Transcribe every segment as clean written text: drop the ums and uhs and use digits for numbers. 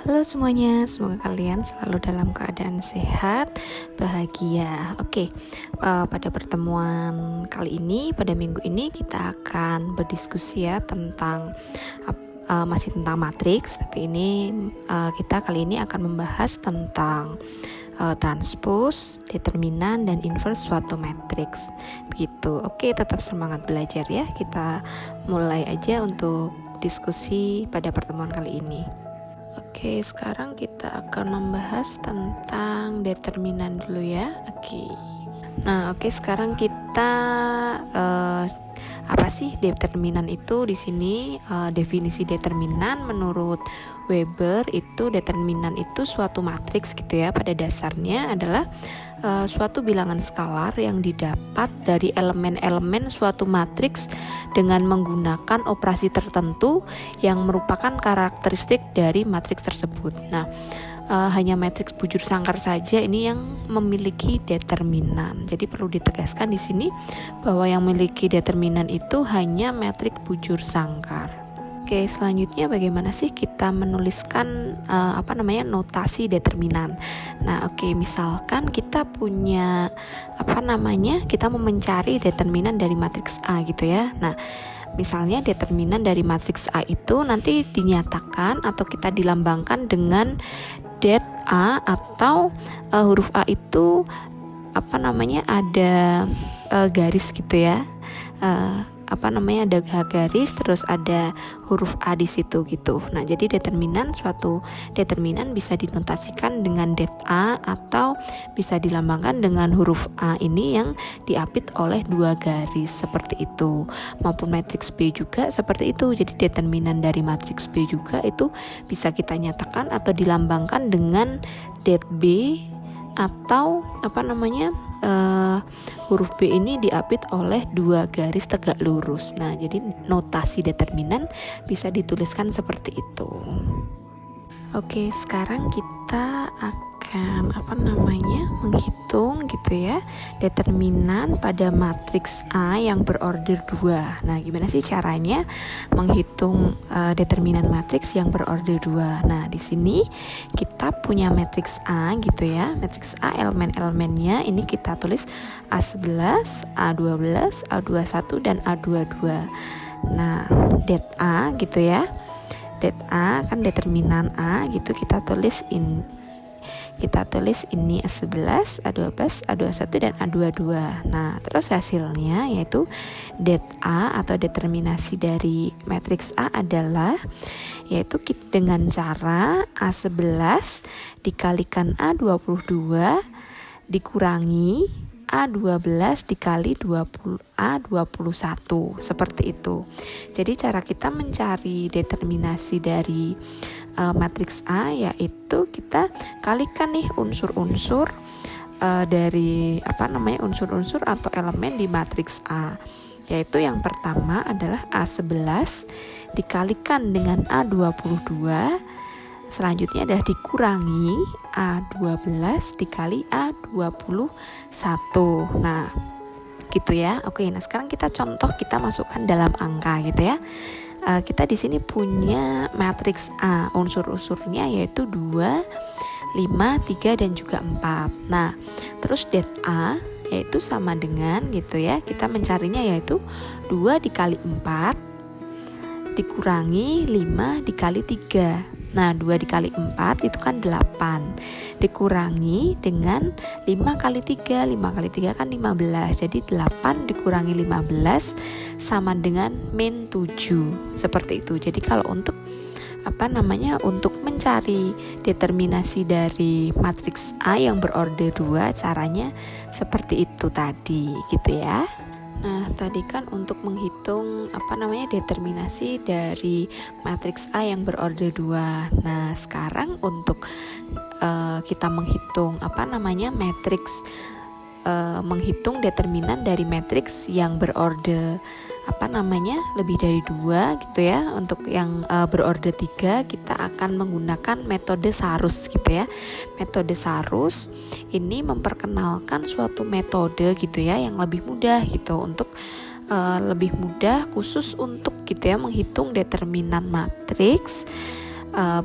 Halo semuanya, semoga kalian selalu dalam keadaan sehat, bahagia. Pada pertemuan kali ini, pada minggu ini kita akan berdiskusi ya tentang masih tentang matriks, tapi ini kita kali ini akan membahas tentang transpose, determinan, dan inverse suatu matriks. Begitu. Tetap semangat belajar ya. Kita mulai aja untuk diskusi pada pertemuan kali ini. Sekarang kita akan membahas tentang determinan dulu ya. Sekarang kita apa sih determinan itu? Di sini definisi determinan menurut Weber itu determinan itu suatu matriks gitu ya. Pada dasarnya adalah suatu bilangan skalar yang didapat dari elemen-elemen suatu matriks dengan menggunakan operasi tertentu yang merupakan karakteristik dari matriks tersebut. Hanya matriks bujur sangkar saja ini yang memiliki determinan. Jadi perlu ditegaskan di sini bahwa yang memiliki determinan itu hanya matriks bujur sangkar. Selanjutnya bagaimana sih kita menuliskan notasi determinan. Misalkan kita punya kita mau mencari determinan dari matriks A gitu ya. Misalnya determinan dari matriks A itu nanti dinyatakan atau kita dilambangkan dengan det A atau huruf A itu ada garis gitu ya. Ada garis terus ada huruf A di situ gitu. Jadi suatu determinan bisa dinotasikan dengan det A atau bisa dilambangkan dengan huruf A ini yang diapit oleh dua garis seperti itu. Maupun matriks B juga seperti itu. Jadi determinan dari matriks B juga itu bisa kita nyatakan atau dilambangkan dengan det B atau huruf B ini diapit oleh dua garis tegak lurus. Jadi notasi determinan bisa dituliskan seperti itu. Sekarang kita akan menghitung gitu ya determinan pada matriks A yang berorder 2. Gimana sih caranya menghitung determinan matriks yang berorder 2? Di sini kita punya matriks A gitu ya. Matriks A elemen-elemennya ini kita tulis A11, A12, A21 dan A22. Det A gitu ya. Det A kan determinan A gitu kita tulis ini A11, A12, A21 dan A22. Terus hasilnya yaitu det A atau determinasi dari matriks A adalah yaitu dengan cara A11 dikalikan A22 dikurangi A12 dikali A21 seperti itu. Jadi cara kita mencari determinasi dari matriks A yaitu kita kalikan nih unsur-unsur dari unsur-unsur atau elemen di matriks A. Yaitu yang pertama adalah A11 dikalikan dengan A22. Selanjutnya adalah dikurangi A12 dikali A21. Gitu ya. Sekarang kita contoh, kita masukkan dalam angka gitu ya. Kita di sini punya matriks A, unsur-unsurnya yaitu 2, 5, 3 dan juga 4. Terus det A yaitu sama dengan gitu ya. Kita mencarinya yaitu 2 dikali 4 dikurangi 5 dikali 3. 2 dikali 4 itu kan 8 dikurangi dengan 5 kali 3 kali 3 kan 15. Jadi 8 dikurangi 15 sama dengan min 7 seperti itu. Jadi kalau untuk untuk mencari determinasi dari matriks A yang berorder 2 caranya seperti itu tadi gitu ya. Tadi kan untuk menghitung determinasi dari matriks A yang berorder 2. Sekarang untuk kita menghitung matriks menghitung determinan dari matriks yang berorder lebih dari 2 gitu ya. Untuk yang berorder 3 kita akan menggunakan metode Sarus gitu ya. Metode Sarus ini memperkenalkan suatu metode gitu ya yang lebih mudah gitu untuk lebih mudah khusus untuk gitu ya menghitung determinan matriks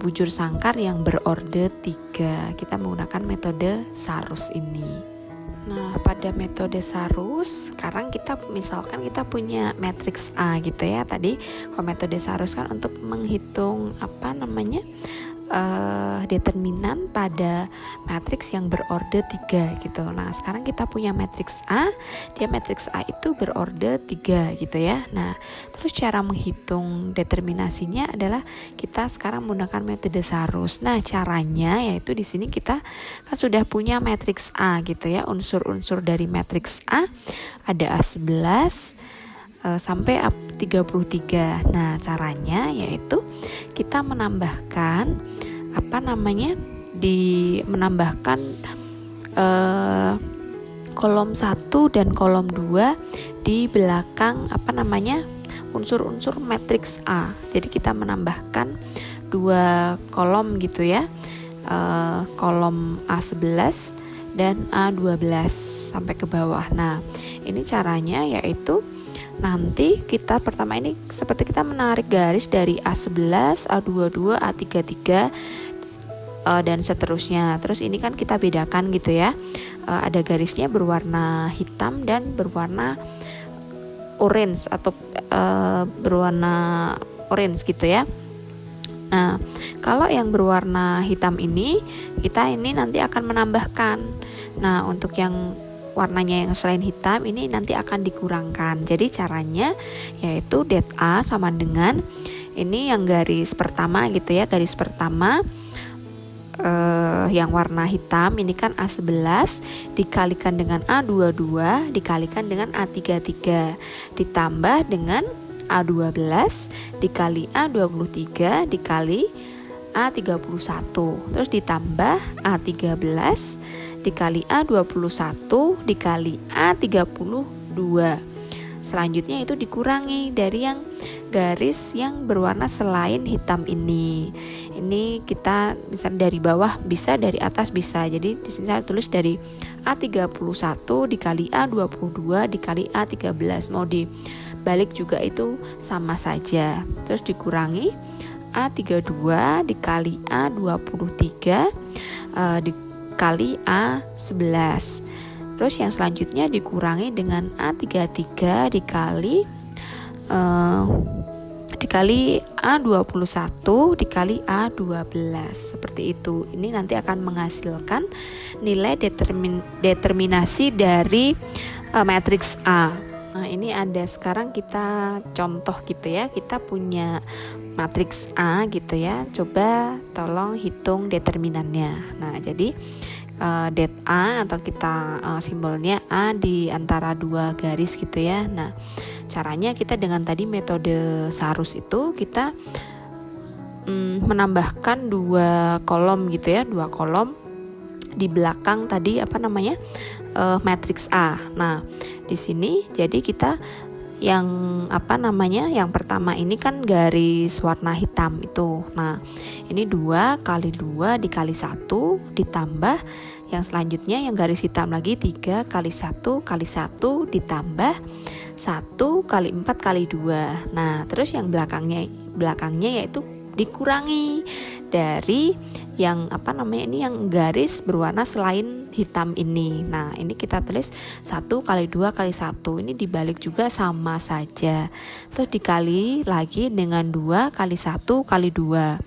bujur sangkar yang berorde 3. Kita menggunakan metode Sarus ini. Nah, pada metode Sarus, sekarang misalkan kita punya matriks A gitu ya. Tadi kalau metode Sarus kan untuk menghitung determinan pada matriks yang berorde 3 gitu. Nah, sekarang kita punya matriks A, matriks A itu berorde 3 gitu ya. Nah, terus cara menghitung determinasinya adalah kita sekarang menggunakan metode Sarus. Nah, caranya yaitu di sini kita kan sudah punya matriks A gitu ya. Unsur-unsur dari matriks A ada A11 sampai A33. Nah, caranya yaitu kita menambahkan kolom 1 dan kolom 2 di belakang unsur-unsur matriks A. Jadi kita menambahkan 2 kolom gitu ya. Kolom A11 dan A12 sampai ke bawah. Nah, ini caranya yaitu nanti kita pertama ini seperti kita menarik garis dari A11, A22, A33 dan seterusnya. Terus ini kan kita bedakan gitu ya. Ada garisnya berwarna hitam dan berwarna orange atau berwarna orange gitu ya. Nah, kalau yang berwarna hitam ini kita nanti akan menambahkan. Nah, untuk yang warnanya yang selain hitam ini nanti akan dikurangkan. Jadi caranya yaitu det A sama dengan ini yang garis pertama gitu ya. Garis pertama yang warna hitam ini kan A11 dikalikan dengan A22 dikalikan dengan A33 ditambah dengan A12 dikali A23 dikali A31 terus ditambah A13 dikali A21 dikali A32. Selanjutnya itu dikurangi dari yang garis yang berwarna selain hitam ini. Ini kita misalnya dari bawah bisa, dari atas bisa. Jadi di sini saya tulis dari A31 dikali A22 dikali A13. Mau dibalik juga itu sama saja. Terus dikurangi A32 dikali A23 dikali A11. Terus yang selanjutnya dikurangi dengan A33 dikali A21 dikali A12 seperti itu. Ini nanti akan menghasilkan nilai determinasi dari matriks A. Nah, ini ada sekarang kita contoh gitu ya. Kita punya matriks A gitu ya. Coba tolong hitung determinannya. Nah, jadi det A atau kita simbolnya A di antara 2 garis gitu ya. Nah, caranya kita dengan tadi metode Sarus itu kita menambahkan 2 kolom gitu ya, 2 kolom di belakang tadi matriks A. Nah, di sini jadi kita yang pertama ini kan garis warna hitam itu. Nah, ini 2 kali 2 dikali 1 ditambah yang selanjutnya yang garis hitam lagi 3 kali 1 kali 1 ditambah 1 kali 4 kali 2. Nah, terus yang belakangnya yaitu dikurangi dari yang ini yang garis berwarna selain hitam ini. Nah, ini kita tulis 1 kali 2 kali 1. Ini dibalik juga sama saja. Terus dikali lagi dengan 2 kali 1 kali 2.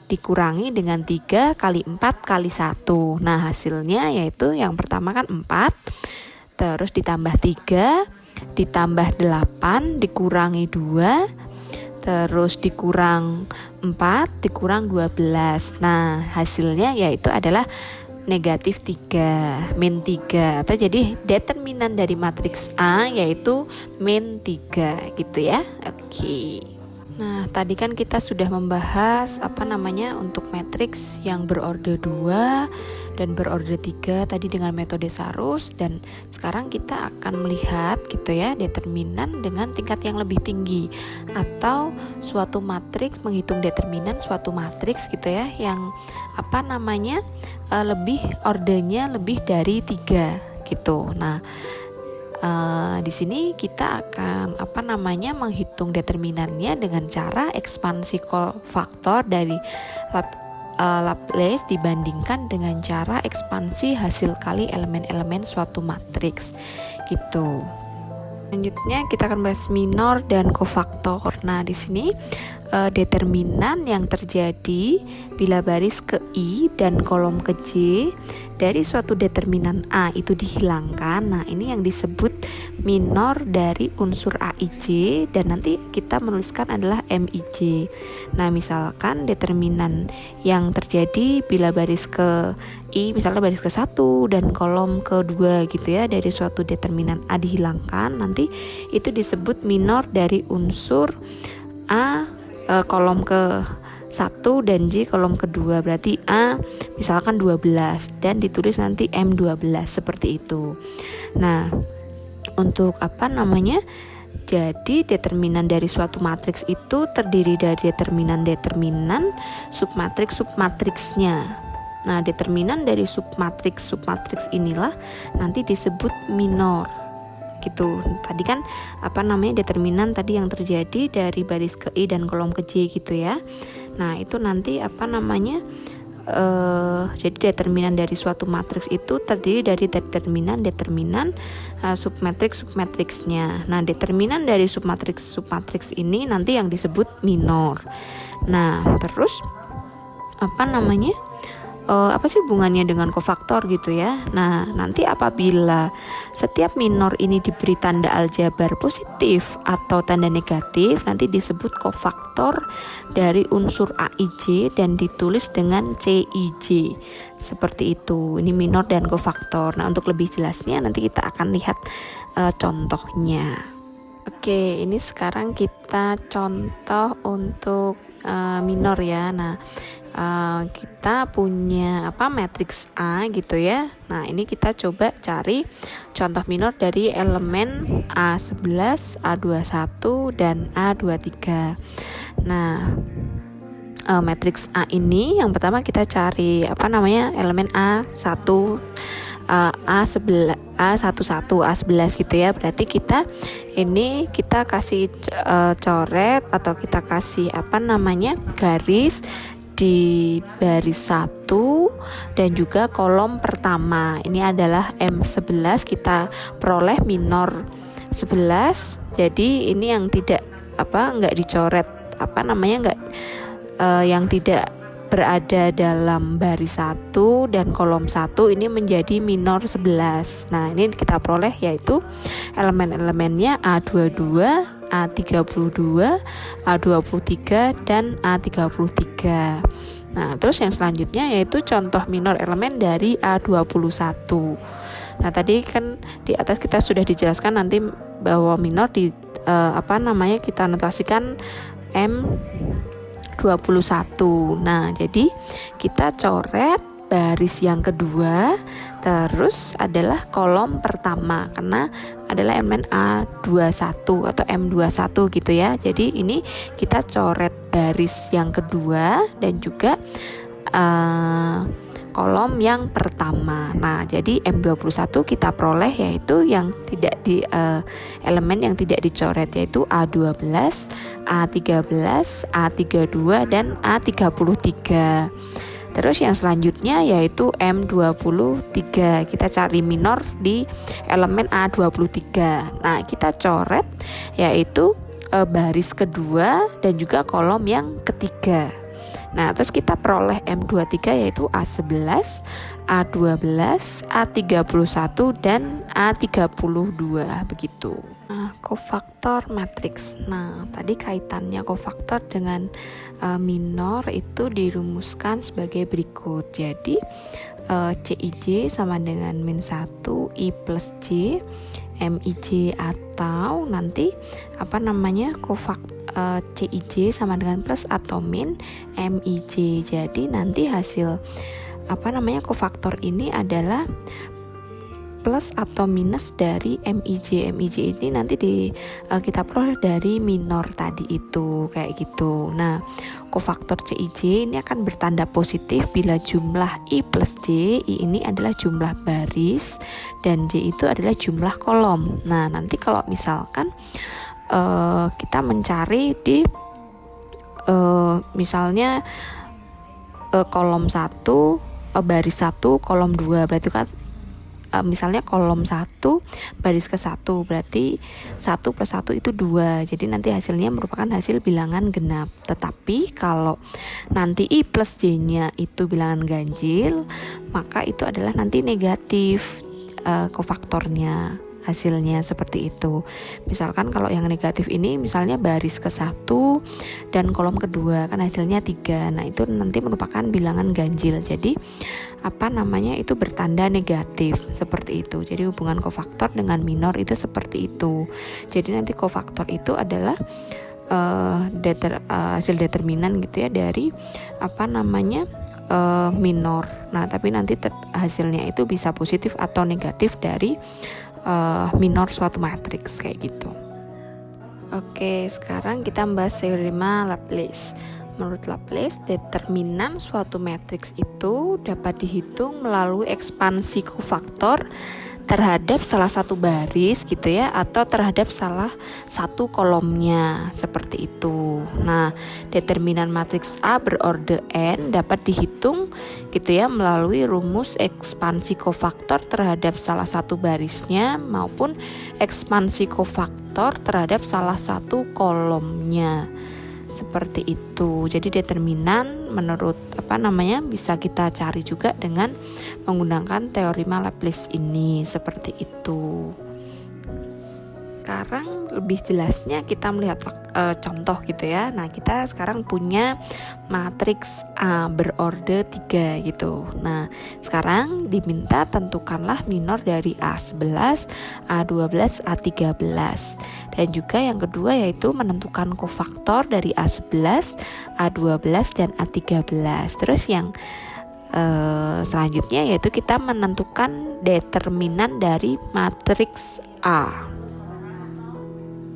Dikurangi dengan 3 kali 4 kali 1. Nah, hasilnya yaitu yang pertama kan 4. Terus ditambah 3 ditambah 8 dikurangi 2 terus dikurang 4 dikurang 12. Nah, hasilnya yaitu adalah negatif 3, min 3. Atau jadi determinan dari matriks A yaitu min 3 gitu ya. Oke. Nah, tadi kan kita sudah membahas untuk matriks yang berorde 2 dan berorde 3 tadi dengan metode Sarus, dan sekarang kita akan melihat gitu ya determinan dengan tingkat yang lebih tinggi atau suatu matriks, menghitung determinan suatu matriks gitu ya yang lebih ordenya lebih dari 3 gitu. Nah, Di sini kita akan menghitung determinannya dengan cara ekspansi kofaktor dari Laplace dibandingkan dengan cara ekspansi hasil kali elemen-elemen suatu matriks gitu. Selanjutnya kita akan bahas minor dan kofaktor. Nah, di sini determinan yang terjadi bila baris ke I dan kolom ke J dari suatu determinan A itu dihilangkan. Nah, ini yang disebut minor dari unsur AIJ, dan nanti kita menuliskan adalah MIJ. Nah, misalkan determinan yang terjadi bila baris ke I, misalnya baris ke 1 dan kolom ke 2 gitu ya, dari suatu determinan A dihilangkan, nanti itu disebut minor dari unsur A kolom ke 1 dan J kolom kedua. Berarti A misalkan 12 dan ditulis nanti M12 seperti itu. Nah, untuk jadi determinan dari suatu matriks itu terdiri dari determinan submatriksnya. Nah, determinan dari submatriks inilah nanti disebut minor gitu. Tadi kan determinan tadi yang terjadi dari baris ke I dan kolom ke J gitu ya. Nah, itu nanti jadi determinan dari suatu matriks itu terdiri dari determinan submatriksnya. Nah, determinan dari submatriks ini nanti yang disebut minor. Nah, terus apa sih hubungannya dengan kofaktor gitu ya. Nah, nanti apabila setiap minor ini diberi tanda aljabar positif atau tanda negatif, nanti disebut kofaktor dari unsur AIJ dan ditulis dengan CIJ. Seperti itu. Ini minor dan kofaktor. Nah, untuk lebih jelasnya nanti kita akan lihat contohnya. Oke, ini sekarang kita contoh untuk minor ya. Nah, kita punya matriks A gitu ya. Nah, ini kita coba cari contoh minor dari elemen A11, A21 dan A23. Nah, matriks A ini yang pertama kita cari elemen A1, A11, A11 gitu ya. Berarti kita kasih coret atau kita kasih garis di baris 1 dan juga kolom pertama. Ini adalah M11, kita peroleh minor 11. Jadi ini yang tidak enggak dicoret yang tidak berada dalam baris 1 dan kolom 1 ini menjadi minor 11. Nah, ini kita peroleh yaitu elemen-elemennya A22, A32, A23 dan A33. Nah, terus yang selanjutnya yaitu contoh minor elemen dari A21. Nah, tadi kan di atas kita sudah dijelaskan nanti bahwa minor kita notasikan M21. Nah, jadi kita coret baris yang kedua, terus adalah kolom pertama karena adalah elemen A21 atau M21 gitu ya. Jadi ini kita coret baris yang kedua dan juga kolom yang pertama. Nah, jadi M21 kita peroleh yaitu yang tidak di elemen yang tidak dicoret, yaitu A12, A13, A32 dan A33. Terus yang selanjutnya yaitu M23. Kita cari minor di elemen A23. Nah, kita coret yaitu baris kedua dan juga kolom yang ketiga. Nah, terus kita peroleh M23 yaitu A11, A12, A31 dan A32 begitu. Nah, kofaktor matriks. Nah, tadi kaitannya kofaktor dengan minor itu dirumuskan sebagai berikut. Jadi CIJ sama dengan min 1 I plus J MIJ, atau nanti CIJ sama dengan plus atau min MIJ. Jadi nanti hasil kofaktor ini adalah plus atau minus dari MIJ. MIJ ini nanti kita peroleh dari minor tadi itu, kayak gitu. Nah, kofaktor CIJ ini akan bertanda positif bila jumlah I plus J. I ini adalah jumlah baris dan J itu adalah jumlah kolom. Nah, nanti kalau misalkan kita mencari di misalnya kolom 1 baris 1 kolom 2, berarti kan misalnya kolom 1 baris ke 1, berarti 1 plus 1 itu 2, jadi nanti hasilnya merupakan hasil bilangan genap. Tetapi kalau nanti I plus J nya itu bilangan ganjil, maka itu adalah nanti negatif kofaktornya, hasilnya seperti itu. Misalkan kalau yang negatif ini misalnya baris ke 1 dan kolom kedua, kan hasilnya 3. Nah, itu nanti merupakan bilangan ganjil. Jadi itu bertanda negatif seperti itu. Jadi hubungan kofaktor dengan minor itu seperti itu. Jadi nanti kofaktor itu adalah hasil determinan gitu ya dari minor. Nah, tapi nanti hasilnya itu bisa positif atau negatif dari minor suatu matriks kayak gitu. Oke, sekarang kita membahas teorema Laplace. Menurut Laplace, determinan suatu matriks itu dapat dihitung melalui ekspansi kofaktor terhadap salah satu baris gitu ya, atau terhadap salah satu kolomnya, seperti itu. Nah, determinan matriks A berorde n dapat dihitung gitu ya melalui rumus ekspansi kofaktor terhadap salah satu barisnya maupun ekspansi kofaktor terhadap salah satu kolomnya. Seperti itu. Jadi determinan menurut bisa kita cari juga dengan menggunakan teorema Laplace ini, seperti itu. Sekarang lebih jelasnya kita melihat contoh gitu ya. Nah, kita sekarang punya matriks A berorde 3 gitu. Nah, sekarang diminta tentukanlah minor dari A11, A12, A13. Dan juga yang kedua yaitu menentukan kofaktor dari A11, A12, dan A13. Terus yang selanjutnya yaitu kita menentukan determinan dari matriks A.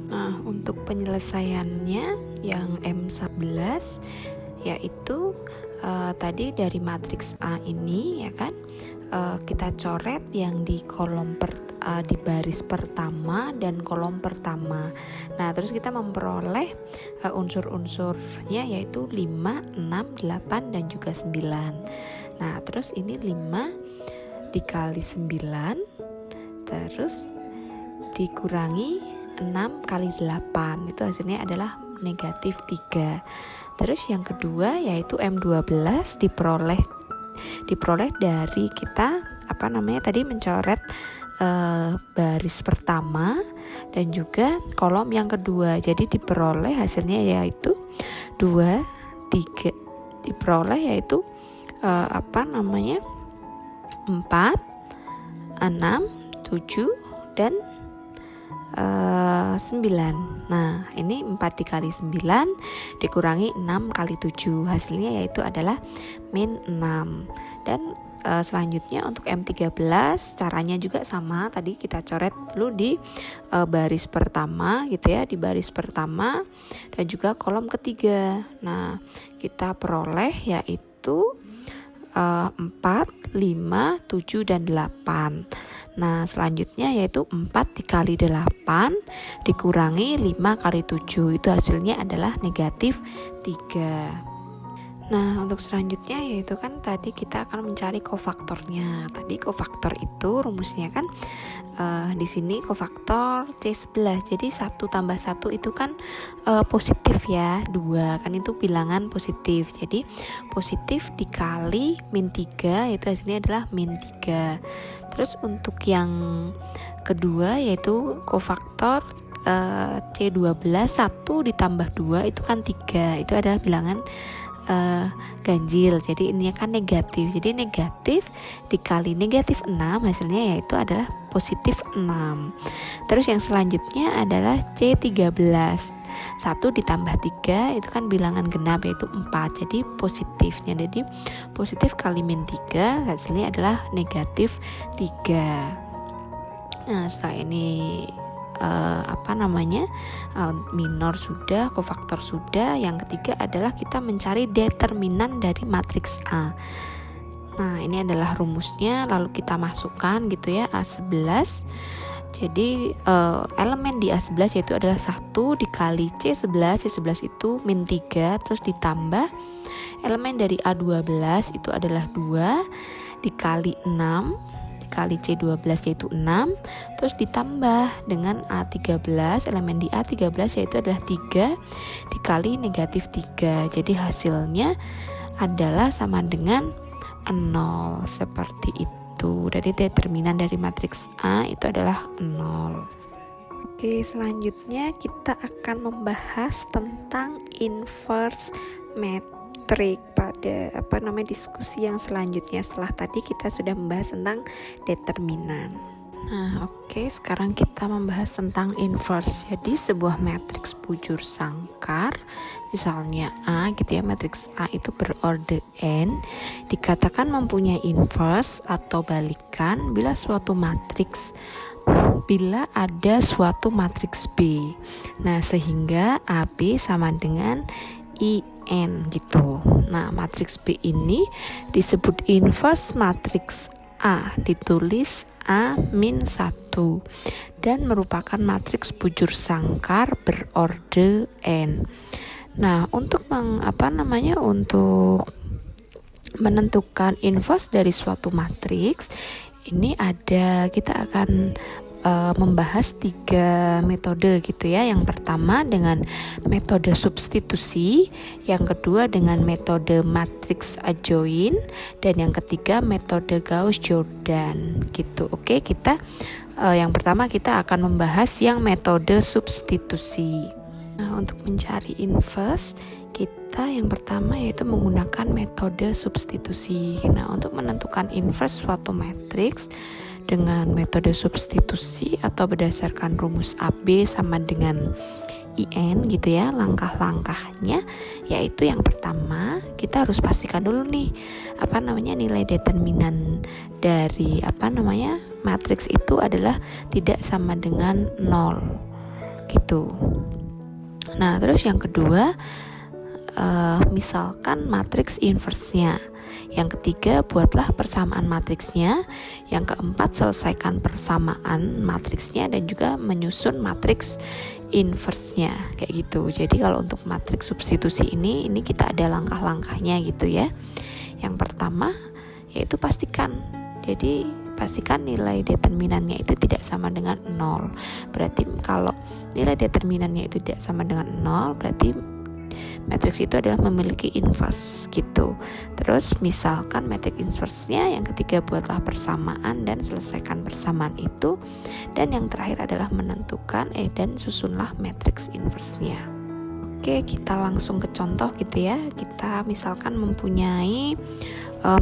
Nah, untuk penyelesaiannya yang M11 yaitu tadi dari matriks A ini ya kan, kita coret yang di kolom di baris pertama dan kolom pertama. Nah, terus kita memperoleh unsur-unsurnya yaitu 5, 6, 8, dan juga 9. Nah, terus ini 5 dikali 9 terus dikurangi 6 kali 8, itu hasilnya adalah negatif 3. Terus yang kedua yaitu M12 diperoleh dari kita tadi mencoret baris pertama dan juga kolom yang kedua. Jadi diperoleh hasilnya yaitu 2, 3, diperoleh yaitu 4, 6, 7, dan 9. Nah, ini 4 dikali 9 dikurangi 6 kali 7, hasilnya yaitu adalah min 6. Dan selanjutnya untuk M13 caranya juga sama, tadi kita coret dulu di baris pertama gitu ya, di baris pertama dan juga kolom ketiga. Nah, kita peroleh yaitu 4, 5, 7, dan 8. Nah, selanjutnya yaitu 4 dikali 8 dikurangi 5 kali 7, itu hasilnya adalah negatif 3. Nah, untuk selanjutnya yaitu kan tadi kita akan mencari kofaktornya. Tadi kofaktor itu rumusnya kan di sini kofaktor C11. Jadi 1 tambah 1 itu kan positif ya, 2 kan itu bilangan positif. Jadi positif dikali min 3 yaitu hasilnya adalah min 3. Terus untuk yang kedua yaitu kofaktor C12, 1 ditambah 2 itu kan 3, itu adalah bilangan ganjil, jadi ini kan negatif. Jadi negatif dikali negatif 6 hasilnya yaitu adalah positif 6. Terus yang selanjutnya adalah C13, 1 ditambah 3 itu kan bilangan genap yaitu 4, jadi positifnya, jadi positif kali min 3 hasilnya adalah negatif 3. Nah, setelah ini minor sudah, kofaktor sudah. Yang ketiga adalah kita mencari determinan dari matriks A. Nah, ini adalah rumusnya, lalu kita masukkan gitu ya, A11. Jadi elemen di A11 yaitu adalah 1 dikali C11. C11 itu min 3, terus ditambah elemen dari A12 itu adalah 2 dikali 6 dikali C12 yaitu 6, terus ditambah dengan A13, elemen di A13 yaitu adalah 3 dikali negatif 3. Jadi hasilnya adalah sama dengan 0, seperti itu. Jadi determinan dari matriks A itu adalah 0. Oke, selanjutnya kita akan membahas tentang inverse matrix pada diskusi yang selanjutnya, setelah tadi kita sudah membahas tentang determinan. Nah, oke, sekarang kita membahas tentang inverse. Jadi sebuah matriks bujur sangkar, misalnya A gitu ya, matriks A itu berorde n, dikatakan mempunyai inverse atau balikan bila ada suatu matriks B. Nah, sehingga AB sama dengan IN gitu. Nah, matriks B ini disebut inverse matriks A, ditulis A-1, dan merupakan matriks bujur sangkar berorde n. Nah, untuk menentukan inverse dari suatu matriks ini kita akan membahas 3 metode gitu ya. Yang pertama dengan metode substitusi, yang kedua dengan metode matriks adjoint, dan yang ketiga metode Gauss-Jordan gitu. Oke, kita yang pertama kita akan membahas yang metode substitusi. Nah, untuk mencari inverse kita yang pertama yaitu menggunakan metode substitusi. Nah, untuk menentukan inverse suatu matriks dengan metode substitusi atau berdasarkan rumus AB sama dengan IN gitu ya, langkah-langkahnya yaitu yang pertama kita harus pastikan dulu nih nilai determinan dari matriks itu adalah tidak sama dengan 0 gitu. Nah, terus yang kedua misalkan matriks inverse-nya. Yang ketiga, buatlah persamaan matriksnya. Yang keempat, selesaikan persamaan matriksnya dan juga menyusun matriks inverse-nya kayak gitu. Jadi kalau untuk matriks substitusi ini kita ada langkah-langkahnya gitu ya. Yang pertama yaitu pastikan nilai determinannya itu tidak sama dengan 0. Berarti kalau nilai determinannya itu tidak sama dengan 0, berarti matriks itu adalah memiliki inverse gitu. Terus misalkan matriks inverse-nya, yang ketiga buatlah persamaan dan selesaikan persamaan itu, dan yang terakhir adalah menentukan dan susunlah matriks inverse-nya. Oke, kita langsung ke contoh gitu ya. Kita misalkan mempunyai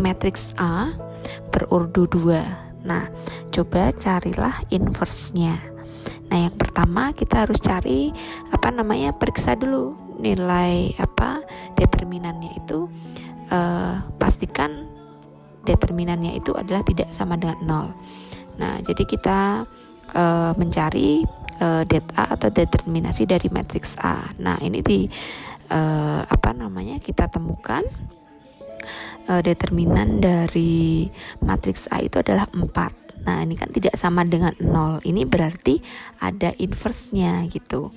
matriks A berordo 2. Nah, coba carilah inverse-nya. Nah, yang pertama kita harus cari periksa dulu nilai determinannya itu, pastikan determinannya itu adalah tidak sama dengan 0. Nah, jadi kita mencari det A atau determinasi dari matriks A. Nah, ini kita temukan determinan dari matriks A itu adalah 4. Nah, ini kan tidak sama dengan 0. Ini berarti ada inverse-nya gitu.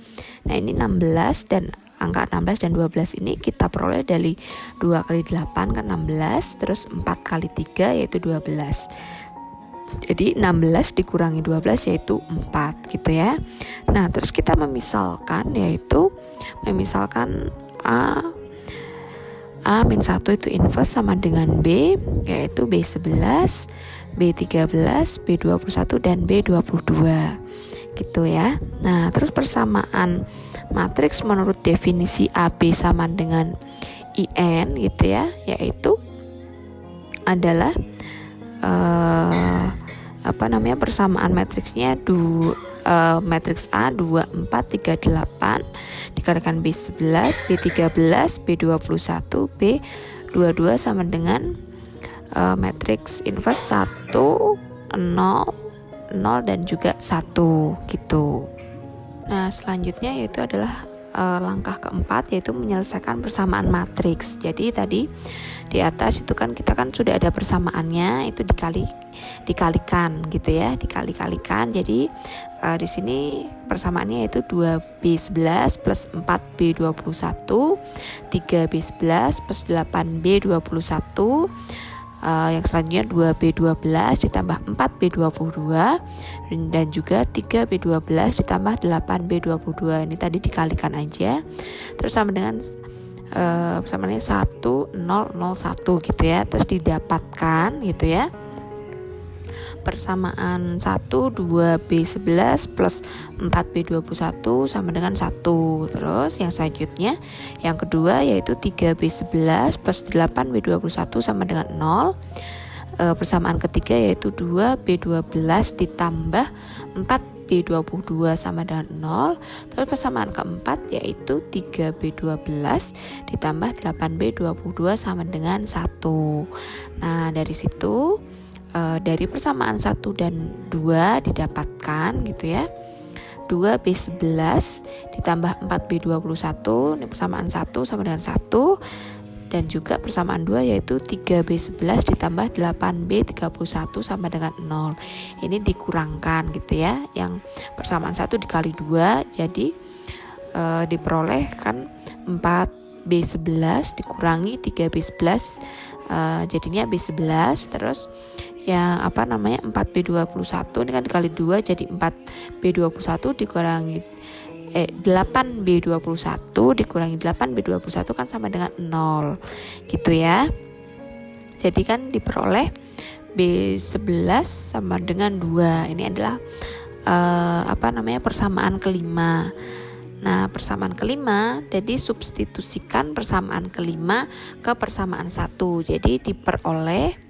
Nah, ini 16 dan angka 16 dan 12 ini kita peroleh dari 2 kali 8 kan 16, terus 4 kali 3 yaitu 12. Jadi 16 dikurangi 12 yaitu 4 gitu ya. Nah, terus kita memisalkan A-1 itu inverse sama dengan B, yaitu B11, B13, B21, dan B22 gitu ya. Nah, terus persamaan matriks menurut definisi AB sama dengan IN gitu ya, yaitu adalah persamaan matriksnya matriks A 2, 4, 3, 8 dikalikan B11, B13, B21, B22 sama dengan matriks inverse 1, 0, 0 dan juga 1 gitu. Nah, selanjutnya yaitu adalah langkah keempat, yaitu menyelesaikan persamaan matriks. Jadi tadi di atas itu kan kita kan sudah ada persamaannya, itu dikalikan gitu ya, dikali-kalikan. Jadi di sini persamaannya yaitu 2B11 plus 4B21, 3B11 plus 8B21, yang selanjutnya 2B12 ditambah 4B22 dan juga 3B12 ditambah 8B22. Ini tadi dikalikan aja, terus sama dengan persamaannya 1001 gitu ya, terus didapatkan gitu ya. Persamaan 1 2B11 plus 4B21 sama dengan 1. Terus yang selanjutnya yang kedua yaitu 3B11 plus 8B21 sama dengan 0. Persamaan ketiga yaitu 2B12 ditambah 4B22 sama dengan 0. Terus persamaan keempat yaitu 3B12 ditambah 8B22 sama dengan 1. Nah, dari situ dari persamaan 1 dan 2 didapatkan gitu ya, 2B11 ditambah 4B21, ini persamaan 1 sama dengan 1, dan juga persamaan 2 yaitu 3B11 ditambah 8B31 sama dengan 0. Ini dikurangkan gitu ya, yang persamaan 1 dikali 2 jadi diperoleh kan 4B11 dikurangi 3B11, jadinya B11. Terus yang 4B21 ini kan dikali 2 jadi 4B21 dikurangi 8B21 dikurangi 8B21 kan sama dengan 0 gitu ya. Jadi kan diperoleh B11 sama dengan 2. Ini adalah persamaan kelima. Nah, persamaan kelima, jadi substitusikan persamaan kelima ke persamaan 1. Jadi diperoleh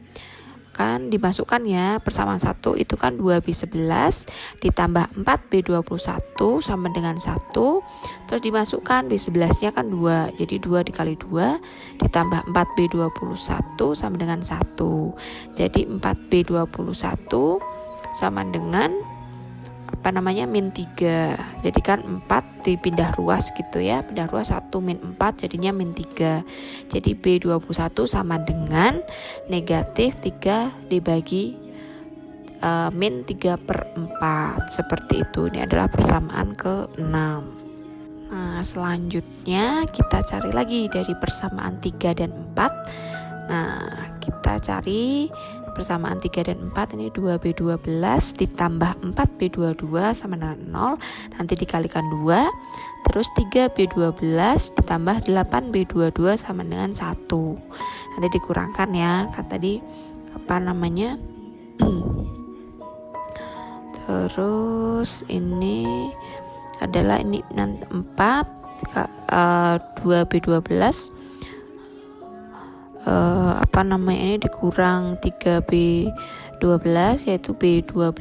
kan dimasukkan ya, persamaan 1 itu kan 2B11 ditambah 4B21 sama dengan 1, terus dimasukkan B11 nya kan 2, jadi 2 dikali 2 ditambah 4B21 sama dengan 1, jadi 4B21 sama dengan min 3. Jadi kan 4 dipindah ruas gitu ya, pindah ruas 1 min 4 jadinya min 3. Jadi B21 sama dengan negatif 3 dibagi min 3/4 seperti itu. Ini adalah persamaan ke-6. Nah, selanjutnya kita cari lagi dari persamaan 3 dan 4. Nah, kita cari persamaan 3 dan 4, ini 2B12 ditambah 4B22 sama dengan 0, nanti dikalikan 2, terus 3B12 ditambah 8B22 sama dengan 1, nanti dikurangkan ya, kan tadi terus ini adalah ini 2B12 ini dikurang 3B12 yaitu B12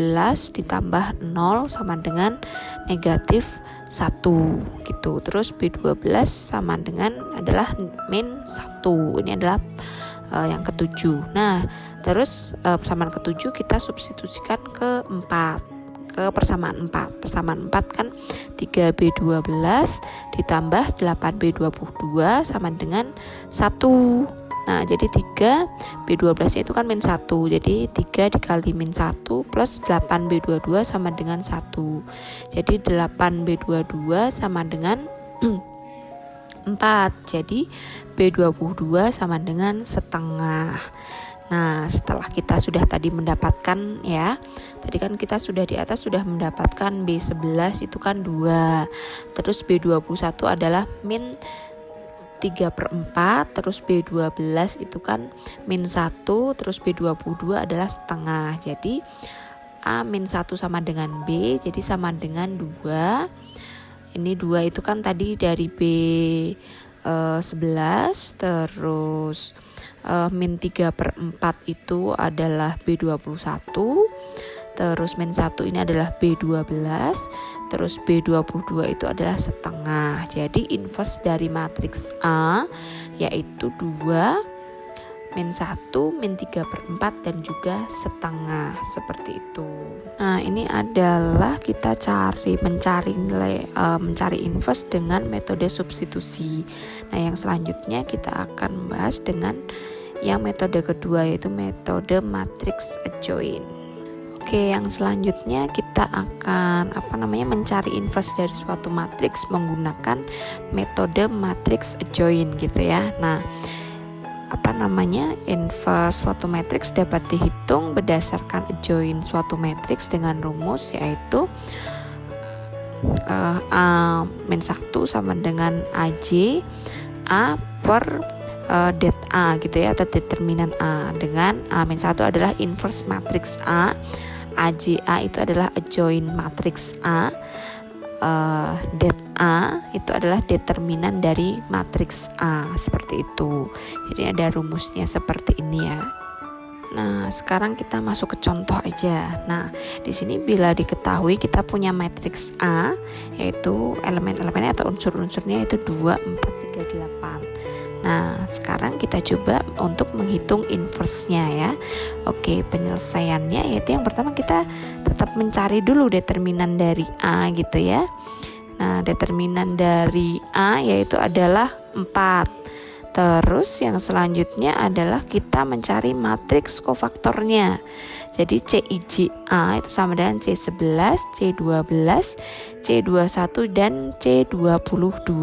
ditambah 0 sama dengan negatif 1 gitu. Terus B12 sama dengan adalah min 1. Ini adalah yang ke-7. Nah, terus persamaan ke-7 kita substitusikan ke 4, ke persamaan 4. Persamaan 4 kan 3B12 ditambah 8B22 sama dengan 1. Nah, jadi 3B12 itu kan min 1. Jadi 3 dikali min 1 plus 8B22 sama dengan 1. Jadi 8B22 sama dengan 4. Jadi B22 sama dengan setengah. Nah, setelah kita sudah tadi mendapatkan ya, tadi kan kita sudah di atas sudah mendapatkan B11 itu kan 2. Terus B21 adalah min 3/4, terus B12 itu kan min 1, terus B22 adalah setengah. Jadi A min 1 sama dengan B, jadi sama dengan 2. Ini 2 itu kan tadi dari B11, terus min 3/4 itu adalah B21, terus min 1 ini adalah B12, terus B22 itu adalah setengah. Jadi inverse dari matriks A yaitu 2 min 1, min 3/4 dan juga setengah, seperti itu. Nah, ini adalah kita mencari nilai mencari inverse dengan metode substitusi. Nah, yang selanjutnya kita akan membahas dengan yang metode kedua, yaitu metode matrix adjoint. Oke, yang selanjutnya kita akan mencari inverse dari suatu matriks menggunakan metode matrix adjoint gitu ya. Nah, inverse suatu matriks dapat dihitung berdasarkan adjoint suatu matriks dengan rumus, yaitu A min 1 sama dengan AJ A per det A gitu ya, atau determinan A, dengan A min 1 adalah inverse matriks A, AJA itu adalah adjoint matriks A, det A itu adalah determinan dari matriks A, seperti itu. Jadi ada rumusnya seperti ini ya. Nah, sekarang kita masuk ke contoh aja. Nah, di sini bila diketahui kita punya matriks A, yaitu elemen-elemennya atau unsur-unsurnya itu 2, 4, 3, 8. Nah, sekarang kita coba untuk menghitung inverse-nya ya. Oke, penyelesaiannya yaitu yang pertama kita tetap mencari dulu determinan dari A gitu ya. Nah, determinan dari A yaitu adalah 4. Terus yang selanjutnya adalah kita mencari matriks kofaktornya. Jadi CIJA itu sama dengan C11, C12, C21 dan C22.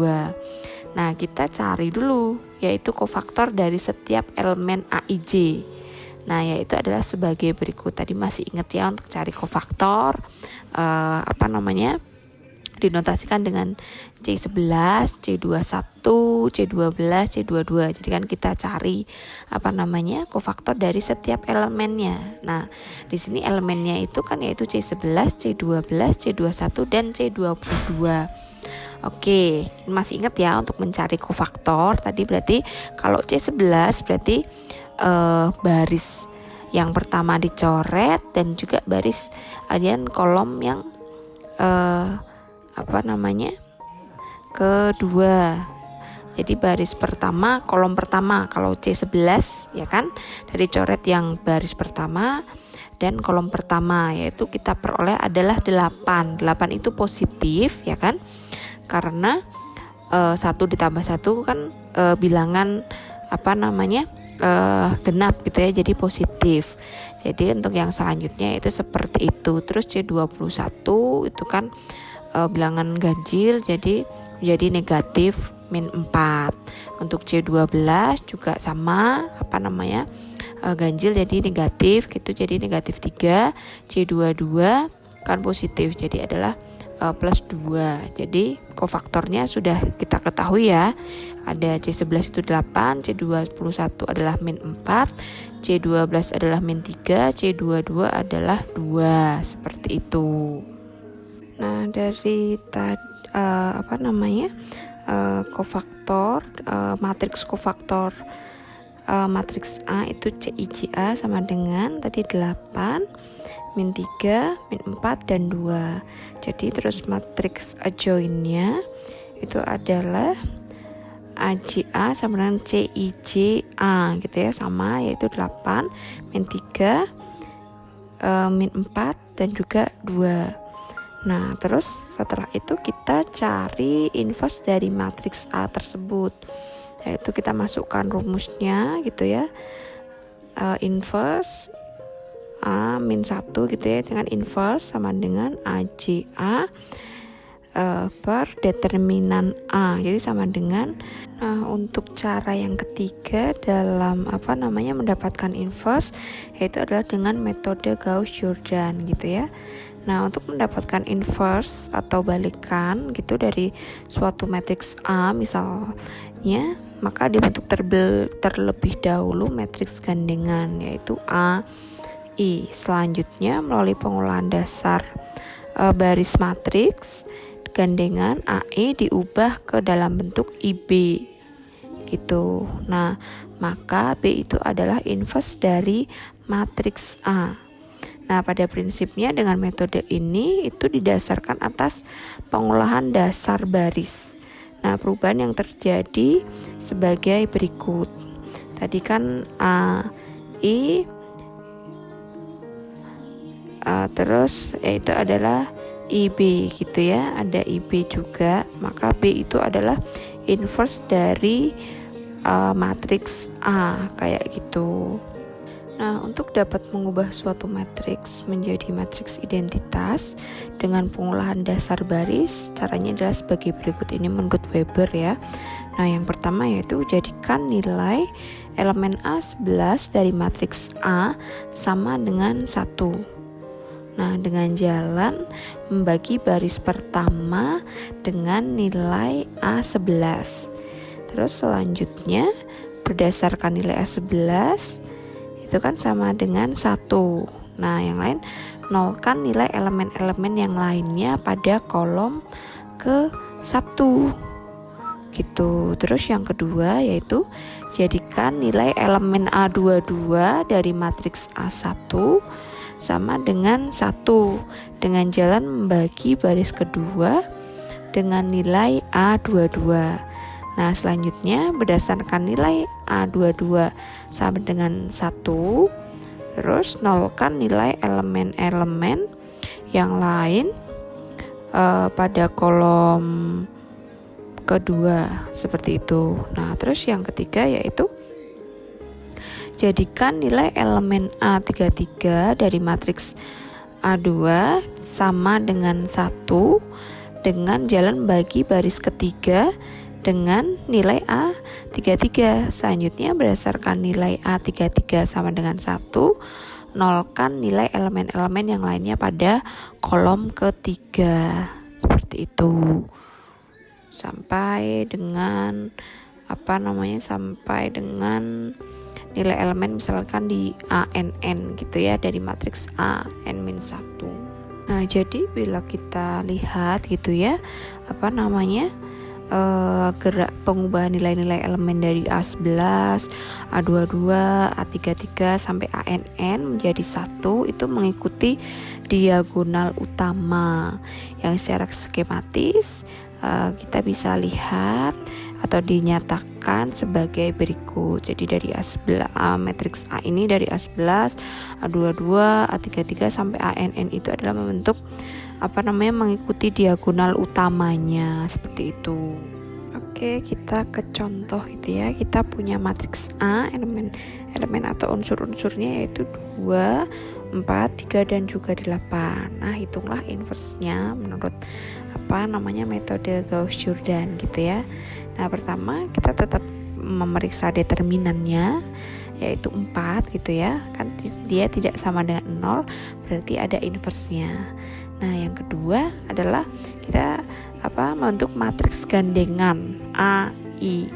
Nah, kita cari dulu yaitu kofaktor dari setiap elemen AIJ. Nah, yaitu adalah sebagai berikut. Tadi masih ingat ya untuk cari kofaktor dinotasikan dengan C11, C21, C12, C22. Jadi kan kita cari kofaktor dari setiap elemennya. Nah, di sini elemennya itu kan yaitu C11, C12, C21 dan C22. Oke, masih ingat ya untuk mencari kofaktor tadi berarti kalau C11 berarti baris yang pertama dicoret dan juga baris dan kolom yang kedua. Jadi baris pertama, kolom pertama kalau C11 ya kan, dari coret yang baris pertama dan kolom pertama, yaitu kita peroleh adalah 8. 8 itu positif ya kan? Karena 1 ditambah 1 kan bilangan genap gitu ya, jadi positif. Jadi untuk yang selanjutnya itu seperti itu. Terus C21 itu kan bilangan ganjil, jadi menjadi negatif min 4. Untuk C12 juga sama ganjil jadi negatif gitu, jadi negatif 3. C22 kan positif, jadi adalah plus 2. Jadi kofaktornya sudah kita ketahui ya. Ada C11 itu 8, C21 adalah min 4, C12 adalah min 3, C22 adalah 2, seperti itu. Nah, dari kofaktor matriks kofaktor matriks A itu CIJA sama dengan tadi 8, min 3, min 4 dan 2. Jadi terus matriks adjointnya itu adalah AJA sama dengan CIJA gitu ya, sama yaitu 8, min 3, min 4 dan juga 2. Nah, terus setelah itu kita cari inverse dari matriks A tersebut, yaitu kita masukkan rumusnya gitu ya. Inverse A min 1 gitu ya, dengan inverse sama dengan AJA per determinan A, jadi sama dengan. Nah, untuk cara yang ketiga dalam mendapatkan inverse yaitu adalah dengan metode Gauss-Jordan gitu ya. Nah, untuk mendapatkan inverse atau balikan gitu dari suatu matriks A misalnya, maka dibentuk terlebih dahulu matriks gandengan yaitu A I. Selanjutnya melalui pengolahan dasar baris matriks gandengan AE diubah ke dalam bentuk IB gitu. Nah, maka B itu adalah inverse dari matriks A. Nah, pada prinsipnya dengan metode ini itu didasarkan atas pengolahan dasar baris. Nah, perubahan yang terjadi sebagai berikut. Tadi kan A, I, terus yaitu adalah IB gitu ya, ada IB juga, maka B itu adalah inverse dari matriks A kayak gitu. Nah, untuk dapat mengubah suatu matriks menjadi matriks identitas dengan pengolahan dasar baris, caranya adalah sebagai berikut ini menurut Weber ya. Nah, yang pertama yaitu jadikan nilai elemen A11 dari matriks A sama dengan 1. Nah, dengan jalan membagi baris pertama dengan nilai A11. Terus selanjutnya berdasarkan nilai A11 itu kan sama dengan 1. Nah, yang lain nolkan nilai elemen-elemen yang lainnya pada kolom ke 1 gitu. Terus yang kedua yaitu jadikan nilai elemen A22 dari matriks A1 sama dengan 1 dengan jalan membagi baris kedua dengan nilai A22. Nah, selanjutnya berdasarkan nilai A22 sama dengan 1, terus nolkan nilai elemen-elemen yang lain pada kolom kedua seperti itu. Nah, terus yang ketiga yaitu jadikan nilai elemen A33 dari matriks A2 sama dengan 1 dengan jalan bagi baris ketiga dengan nilai A33. Selanjutnya berdasarkan nilai A33 sama dengan 1, nolkan nilai elemen-elemen yang lainnya pada kolom ketiga. Seperti itu. Sampai dengan sampai dengan nilai elemen misalkan di ANN gitu ya, dari matriks A N-1. Nah, jadi bila kita lihat gitu ya, gerak pengubahan nilai-nilai elemen dari A11, A22, A33 sampai ANN menjadi 1 itu mengikuti diagonal utama yang secara skematis kita bisa lihat atau dinyatakan sebagai berikut. Jadi dari matriks A ini dari A11, A22, A33 sampai ANN itu adalah membentuk mengikuti diagonal utamanya seperti itu. Oke, kita ke contoh gitu ya. Kita punya matriks A, elemen atau unsur-unsurnya yaitu 2, 4, 3 dan juga 8. Nah, hitunglah inverse-nya menurut metode Gauss-Jordan gitu ya. Nah, pertama kita tetap memeriksa determinannya yaitu 4 gitu ya. Kan dia tidak sama dengan 0, berarti ada inverse-nya. Nah, yang kedua adalah kita membentuk matriks gandengan A, I.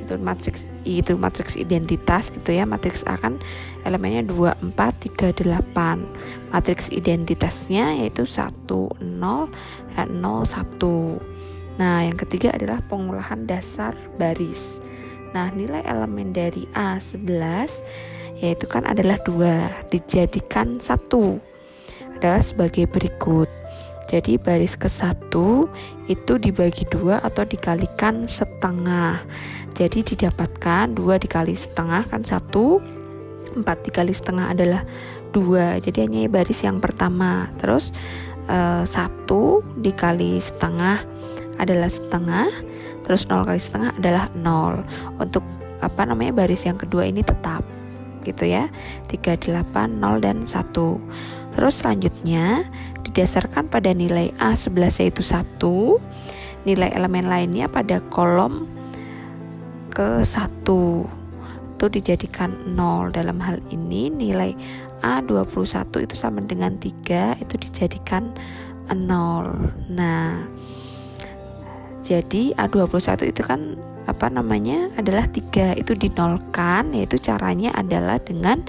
Itu matriks I itu matriks identitas gitu ya. Matriks A kan elemennya 2, 4, 3, 8. Matriks identitasnya yaitu 1, 0 dan 0, 1. Nah, yang ketiga adalah pengolahan dasar baris. Nah, nilai elemen dari A11 yaitu kan adalah 2 dijadikan 1 adalah sebagai berikut. Jadi baris ke-1 itu dibagi 2 atau dikalikan setengah. Jadi didapatkan 2 dikali setengah kan 1, 4 dikali setengah adalah 2. Jadi hanya baris yang pertama. Terus 1 dikali setengah adalah setengah. Terus 0 kali setengah adalah 0. Untuk baris yang kedua ini tetap gitu ya. 3, 8, 0 dan 1. Terus selanjutnya didasarkan pada nilai A11 yaitu 1, nilai elemen lainnya pada kolom ke-1 itu dijadikan 0. Dalam hal ini nilai A21 itu sama dengan 3 itu dijadikan 0. Nah, jadi A21 itu kan adalah 3 itu dinolkan, yaitu caranya adalah dengan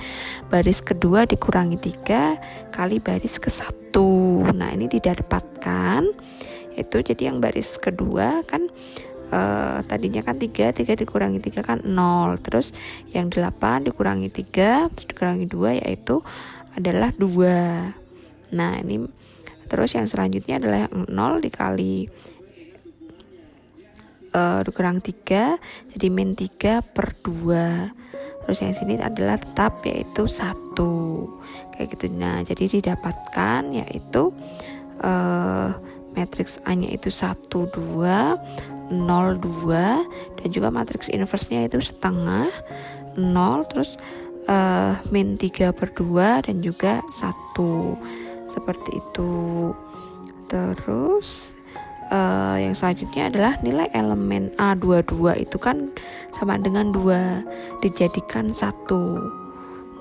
baris kedua dikurangi 3 kali baris ke-1. Nah, ini didapatkan itu jadi yang baris kedua kan tadinya kan 3 dikurangi 3 kan 0. Terus yang 8 dikurangi 3 terus dikurangi 2 yaitu adalah 2. Nah, ini terus yang selanjutnya adalah yang 0 dikali dikurang 3 jadi min 3 per 2. Terus yang sini adalah tetap yaitu 1 kayak gitu. Nah jadi didapatkan yaitu matriks A nya itu 1, 2, 0, 2 dan juga matriks inverse-nya itu setengah 0 terus min 3 per 2 dan juga 1 seperti itu. Terus yang selanjutnya adalah nilai elemen A22 itu kan sama dengan 2 dijadikan 1.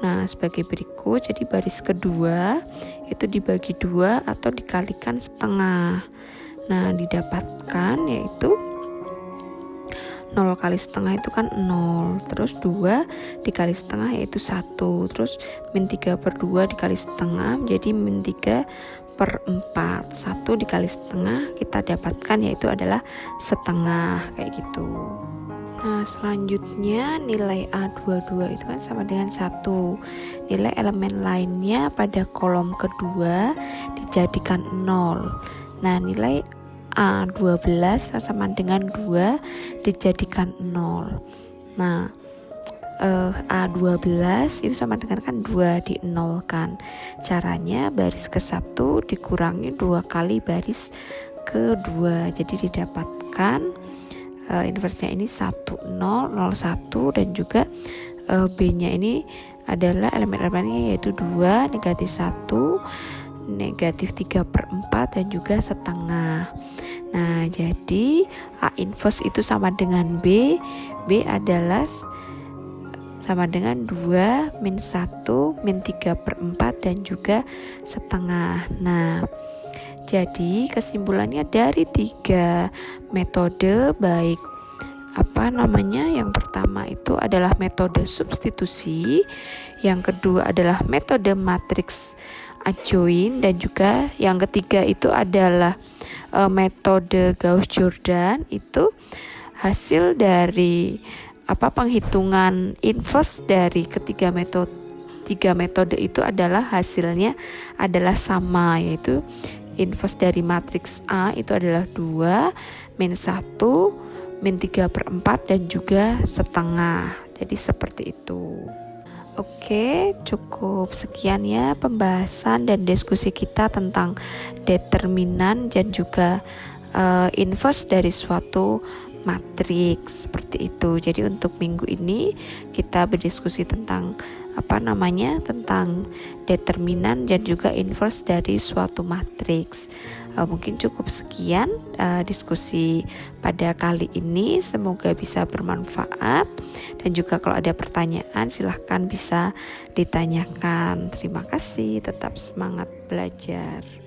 Nah sebagai berikut, jadi baris kedua itu dibagi 2 atau dikalikan setengah. Nah didapatkan yaitu 0 kali setengah itu kan 0, terus 2 dikali setengah yaitu 1, terus min 3 per 2 dikali setengah jadi min 3 per 4, 1 dikali setengah kita dapatkan yaitu adalah setengah kayak gitu. Nah selanjutnya nilai A22 itu kan sama dengan 1. Nilai elemen lainnya pada kolom kedua dijadikan 0. Nah nilai A12 sama dengan 2 dijadikan 0. Nah A12 itu sama dengan kan 2 dinolkan. Caranya baris ke-1 dikurangi 2 kali baris ke-2. Jadi didapatkan inversnya ini 1, 0, 0, 1 dan juga B-nya ini adalah elemen-elemennya yaitu 2, negatif 1, negatif 3 per 4 dan juga setengah. Nah jadi A inverse itu sama dengan B. B adalah sama dengan 2 min 1 min 3 per 4 dan juga setengah. Nah jadi kesimpulannya dari 3 metode baik yang pertama itu adalah metode substitusi, yang kedua adalah metode matriks adjoint dan juga yang ketiga itu adalah metode Gauss-Jordan. Itu hasil dari penghitungan inverse dari tiga metode itu adalah hasilnya adalah sama, yaitu inverse dari matriks A itu adalah 2, min 1, min 3 per 4 dan juga setengah. Jadi seperti itu. Oke, cukup sekian ya pembahasan dan diskusi kita tentang determinan dan juga inverse dari suatu matriks seperti itu. Jadi untuk minggu ini kita berdiskusi tentang tentang determinan dan juga inverse dari suatu matriks. Mungkin cukup sekian diskusi pada kali ini. Semoga bisa bermanfaat dan juga kalau ada pertanyaan silahkan bisa ditanyakan. Terima kasih, tetap semangat belajar.